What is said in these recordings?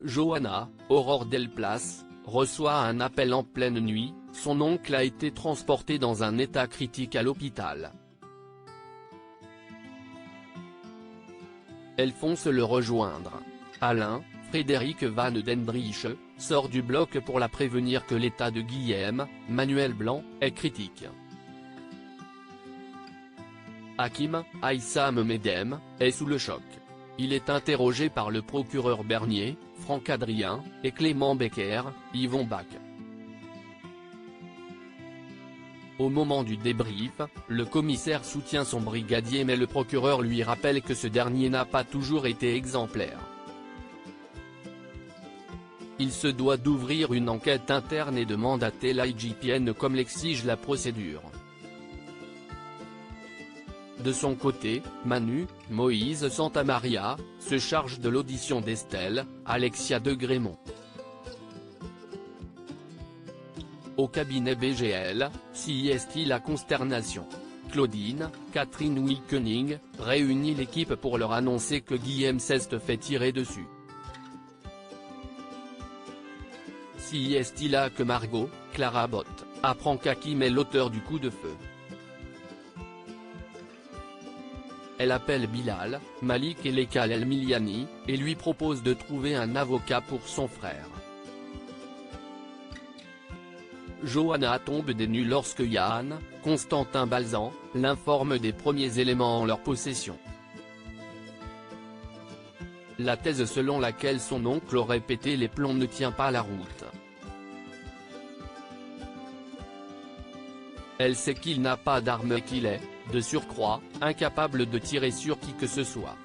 Johanna, Aurore Delplace, reçoit un appel en pleine nuit, son oncle a été transporté dans un état critique à l'hôpital. Elle fonce le rejoindre. Alain, Frédéric Van Dendrich, sort du bloc pour la prévenir que l'état de Guillaume, Manuel Blanc, est critique. Hakim, Aïssam Medem, est sous le choc. Il est interrogé par le procureur Bernier, Franck Adrien, et Clément Becker, Yvon Bach. Au moment du débrief, le commissaire soutient son brigadier mais le procureur lui rappelle que ce dernier n'a pas toujours été exemplaire. Il se doit d'ouvrir une enquête interne et de mandater l'IGPN comme l'exige la procédure. De son côté, Manu, Moïse Santamaria, se charge de l'audition d'Estelle, Alexia de Grémont. Au cabinet BGL, CIST la consternation. Claudine, Catherine Wilkening, réunit l'équipe pour leur annoncer que Guillaume s'est fait tirer dessus. CIST là que Margot, Clara Bott, apprend qu'Hakim est l'auteur du coup de feu. Elle appelle Bilal, Malik et Lekal El Miliani, et lui propose de trouver un avocat pour son frère. Johanna tombe des nues lorsque Yann, Constantin Balzan, l'informe des premiers éléments en leur possession. La thèse selon laquelle son oncle aurait pété les plombs ne tient pas la route. Elle sait qu'il n'a pas d'arme et qu'il est, de surcroît, incapable de tirer sur qui que ce soit.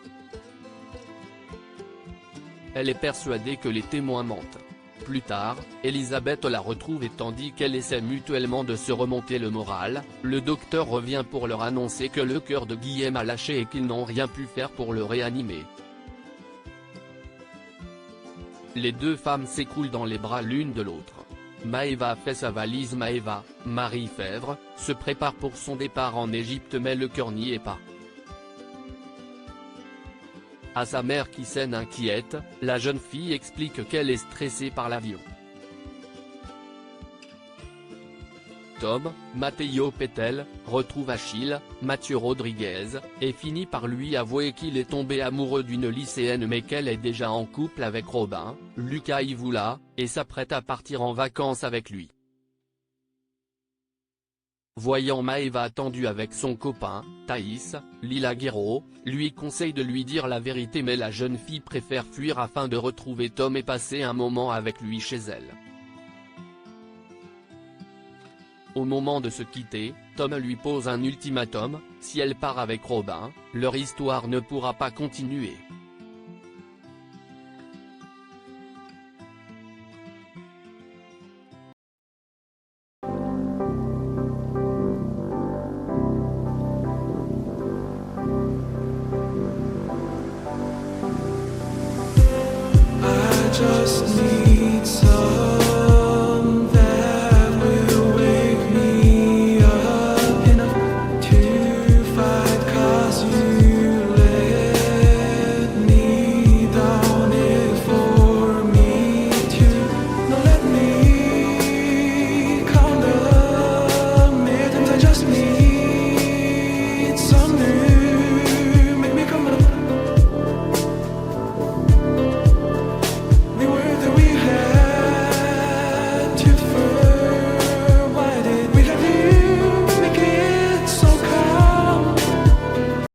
Elle est persuadée que les témoins mentent. Plus tard, Elisabeth la retrouve et tandis qu'elles essaient mutuellement de se remonter le moral, le docteur revient pour leur annoncer que le cœur de Guillaume a lâché et qu'ils n'ont rien pu faire pour le réanimer. Les deux femmes s'écroulent dans les bras l'une de l'autre. Maëva fait sa valise. Maëva, Marie Fèvre, se prépare pour son départ en Égypte mais le cœur n'y est pas. À sa mère qui scène inquiète, la jeune fille explique qu'elle est stressée par l'avion. Tom, Matteo Pettel, retrouve Achille, Mathieu Rodriguez, et finit par lui avouer qu'il est tombé amoureux d'une lycéenne mais qu'elle est déjà en couple avec Robin, Lucas Ivoula, et s'apprête à partir en vacances avec lui. Voyant Maëva tendue avec son copain, Thaïs, Lila Guerreau, lui conseille de lui dire la vérité mais la jeune fille préfère fuir afin de retrouver Tom et passer un moment avec lui chez elle. Au moment de se quitter, Tom lui pose un ultimatum, si elle part avec Robin, leur histoire ne pourra pas continuer.